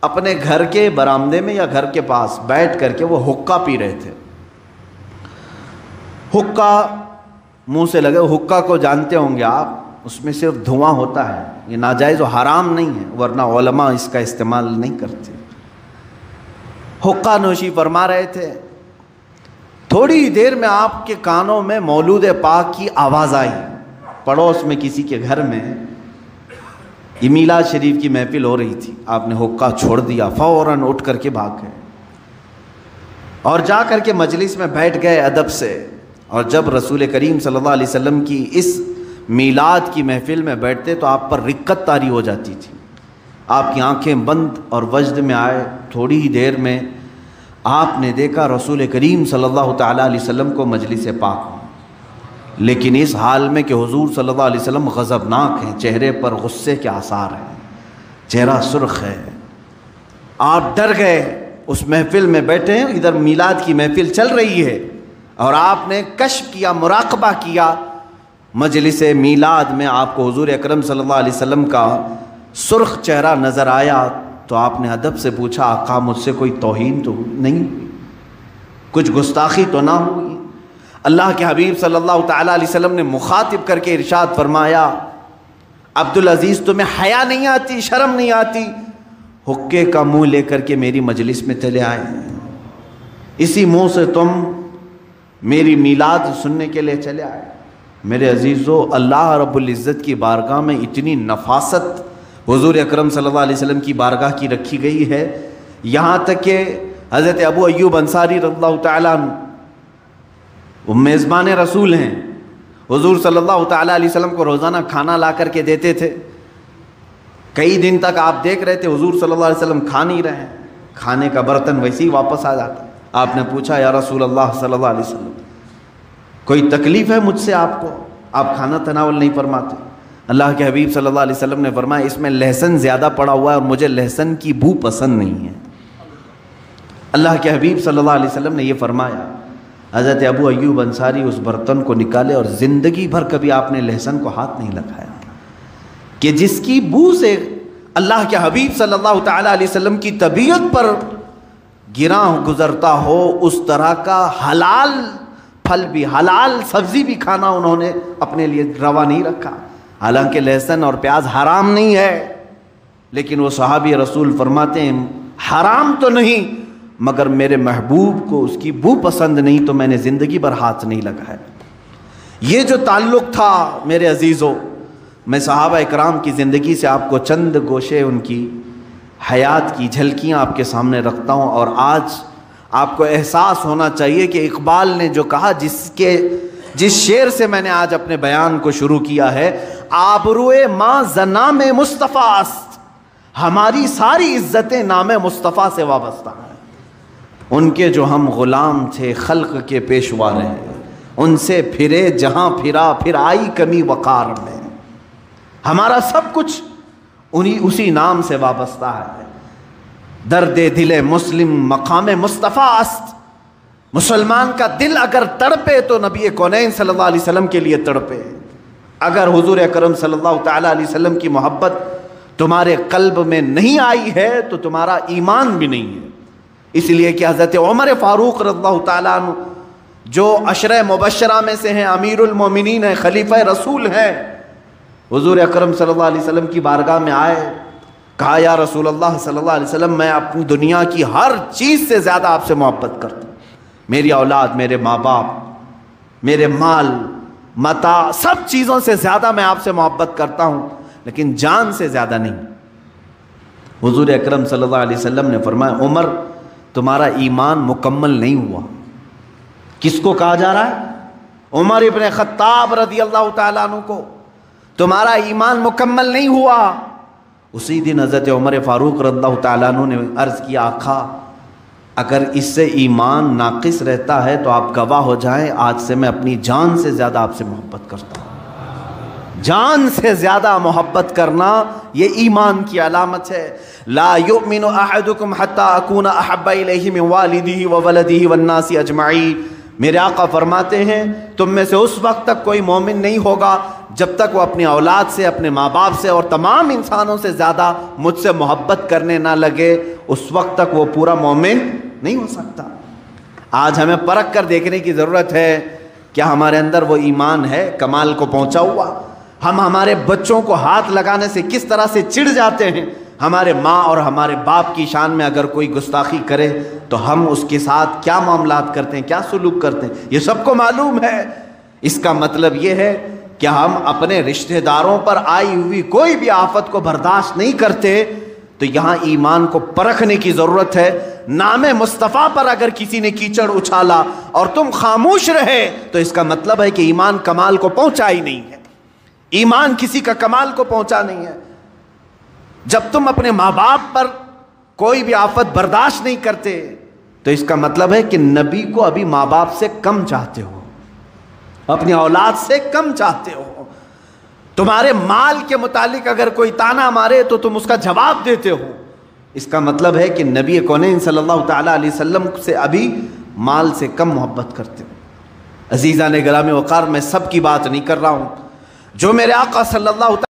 अपने घर के बरामदे में या घर के पास बैठ करके वो हुक्का पी रहे थे। हुक्का मुंह से लगे, हुक्का को जानते होंगे आप, उसमें सिर्फ धुआं होता है, ये नाजायज़ और हराम नहीं है, वरना उलमा इसका इस्तेमाल नहीं करते। हुक्का नोशी फरमा रहे थे। थोड़ी ही देर में आपके कानों में मौलूद पाक की आवाज़ आई। पड़ोस में किसी के घर में मीलाद शरीफ की महफिल हो रही थी। आपने हुक्का छोड़ दिया, फ़ौरन उठ करके भाग गए और जा करके मजलिस में बैठ गए अदब से। और जब रसूल करीम सल्लल्लाहु अलैहि वसल्लम की इस मीलाद की महफिल में बैठते तो आप पर रिक्कत तारी हो जाती थी। आपकी आंखें बंद और वजद में आए। थोड़ी ही देर में आपने देखा रसूल करीम सल्लल्लाहु ताला अलैहि वसल्लम को मजलिस पाक, लेकिन इस हाल में कि हुजूर सल्लल्लाहु अलैहि वसल्लम गज़बनाक हैं, चेहरे पर गुस्से के आसार हैं, चेहरा सुर्ख है। आप डर गए। उस महफिल में बैठे हैं, इधर मीलाद की महफिल चल रही है और आपने कश्फ किया, मुराकबा किया। मजलिस मीलाद में आपको हुजूर अकरम सल्लल्लाहु अलैहि वसल्लम का सुर्ख चेहरा नज़र आया तो आपने अदब से पूछा, आका मुझसे कोई तौहीन तो नहीं हुई, कुछ गुस्ताखी तो ना हुई? अल्लाह के हबीब सल्लल्लाहु ताला अलैहि वसल्लम ने मुखातिब करके इरशाद फरमाया, अब्दुल अजीज़ तुम्हें हया नहीं आती, शर्म नहीं आती, हुक्के का मुंह लेकर के मेरी मजलिस में चले आए, इसी मुंह से तुम मेरी मीलाद सुनने के लिए चले आए। मेरे अजीज़ों, अल्लाह रब्बुल इज़्ज़त की बारगाह में इतनी नफासत हुजूर अकरम सल्लल्लाहु अलैहि वसल्लम की बारगाह की रखी गई है, यहाँ तक कि हज़रत अबू अय्यूब अंसारी रज़ियल्लाहु ताला अन्हु, वो मेज़बान रसूल हैं, हुजूर सल्लल्लाहु ताला अलैहि वसल्लम को रोज़ाना खाना ला करके देते थे। कई दिन तक आप देख रहे थे हुजूर सल्लल्लाहु अलैहि वसल्लम खा नहीं रहे हैं, खाने का बर्तन वैसे ही वापस आ जाता। आपने पूछा, या रसूल अल्लाह सल्लल्लाहु अलैहि वसल्लम, कोई तकलीफ़ है मुझसे आपको, आप खाना तनावल नहीं फरमाते? अल्लाह के हबीब सल्लल्लाहु अलैहि वसल्लम ने फरमाया, इसमें लहसुन ज़्यादा पड़ा हुआ है और मुझे लहसुन की बू पसंद नहीं है। अल्लाह के हबीब सल्लल्लाहु अलैहि वसल्लम ने ये फरमाया। हज़रत अबू अय्यूब अंसारी उस बर्तन को निकाले और ज़िंदगी भर कभी आपने लहसुन को हाथ नहीं लगाया, कि जिसकी बू से अल्लाह के हबीब सल्लल्लाहु ताला अलैहि वसल्लम की तबीयत पर गिरा गुजरता हो, उस तरह का हलाल फल भी, हलाल सब्ज़ी भी खाना उन्होंने अपने लिए रवा नहीं रखा। हालांकि लहसुन और प्याज हराम नहीं है, लेकिन वो सहाबी रसूल फरमाते हैं, हराम तो नहीं मगर मेरे महबूब को उसकी बू पसंद नहीं, तो मैंने ज़िंदगी भर हाथ नहीं लगाया। ये जो ताल्लुक़ था मेरे अजीज़ों, मैं सहाबा इकराम की ज़िंदगी से आपको चंद गोशे उनकी हयात की झलकियाँ आपके सामने रखता हूँ। और आज आपको एहसास होना चाहिए कि इकबाल ने जो कहा, जिस शेर से मैंने आज अपने बयान को शुरू किया है, आबरूए माँ ज़नाम मुस्तफ़ास्त, हमारी सारी इज्जतें नाम मुस्तफ़ा से वाबस्ता हैं। उनके जो हम ग़ुलाम थे, खल्क़ के पेशवा रहे, उनसे फिरे जहाँ फिरा, फिर आई कमी वक़ार में। हमारा सब कुछ उसी नाम से वाबस्ता है। दर्दे दिले मुस्लिम मकाम मुस्तफ़ास्त, मुसलमान का दिल अगर तड़पे तो नबी कौनैन सल्लल्लाहु अलैहि वसल्लम के लिए तड़पे। अगर हुजूर अकरम सल्लल्लाहु ताला अलैहि वसल्लम की मोहब्बत तुम्हारे कल्ब में नहीं आई है तो तुम्हारा ईमान भी नहीं है। इसलिए कि हज़रत उमर फ़ारूक रज़ियल्लाहु ताला अन्हु, जो अशरे मुबश्शरा में से हैं, अमीरुल मोमिनीन हैं, खलीफा रसूल हैं, हुजूर अकरम सल्लल्लाहु अलैहि वसल्लम की बारगाह में आए, कहा, या रसूल अल्लाह सल्लल्लाहु अलैहि वसल्लम, मैं अपनी दुनिया की हर चीज़ से ज़्यादा आपसे मोहब्बत करता हूँ। मेरी औलाद, मेरे माँ बाप, मेरे माल मता, सब चीज़ों से ज़्यादा मैं आपसे मोहब्बत करता हूँ, लेकिन जान से ज़्यादा नहीं। हुजूर अकरम सल्लल्लाहु अलैहि वसल्लम ने फरमाया, उमर तुम्हारा ईमान मुकम्मल नहीं हुआ। किसको कहा जा रहा है? उमर इब्न खत्ताब रज़ियल्लाहु ताला अन्हु को, तुम्हारा ईमान मुकम्मल नहीं हुआ। उसी दिन हज़रत उमर फ़ारूक रज़ियल्लाहु ताला अन्हु ने अर्ज़ किया, आका अगर इससे ईमान नाक़िस रहता है तो आप गवाह हो जाएं, आज से मैं अपनी जान से ज़्यादा आपसे मोहब्बत करता हूँ। जान से ज़्यादा मोहब्बत करना ये ईमान की अलामत है। ला युमिनु अहदुकुम हत्ता अकूना अहब्बा इलैहि मिन वालिदिही व वलदिही वन्नासी अजमईन। मेरे आका फरमाते हैं, तुम में से उस वक्त तक कोई मोमिन नहीं होगा जब तक वो अपनी औलाद से, अपने माँ बाप से और तमाम इंसानों से ज़्यादा मुझसे मोहब्बत करने ना लगे, उस वक्त तक वो पूरा मोमिन नहीं हो सकता। आज हमें परख कर देखने की ज़रूरत है, क्या हमारे अंदर वो ईमान है कमाल को पहुँचा हुआ। हम हमारे बच्चों को हाथ लगाने से किस तरह से चिढ़ जाते हैं। हमारे माँ और हमारे बाप की शान में अगर कोई गुस्ताखी करे तो हम उसके साथ क्या मामलात करते हैं, क्या सुलूक करते हैं, ये सबको मालूम है। इसका मतलब ये है कि हम अपने रिश्तेदारों पर आई हुई कोई भी आफत को बर्दाश्त नहीं करते। तो यहाँ ईमान को परखने की ज़रूरत है। नामे मुस्तफ़ा पर अगर किसी ने कीचड़ उछाला और तुम खामोश रहे तो इसका मतलब है कि ईमान कमाल को पहुँचा ही नहीं है। ईमान किसी का कमाल को पहुँचा नहीं है। जब तुम अपने माँ बाप पर कोई भी आफत बर्दाश्त नहीं करते तो इसका मतलब है कि नबी को अभी माँ बाप से कम चाहते हो, अपनी औलाद से कम चाहते हो। तुम्हारे माल के मुतालिक अगर कोई ताना मारे तो तुम उसका जवाब देते हो। इसका मतलब है कि नबी कौनैन सल्लल्लाहु तआला अलैहि वसल्लम से अभी माल से कम मोहब्बत करते हो। अजीज़ान गिरामी वक़ार, मैं सब की बात नहीं कर रहा हूँ। जो मेरे आका सल्लल्लाहु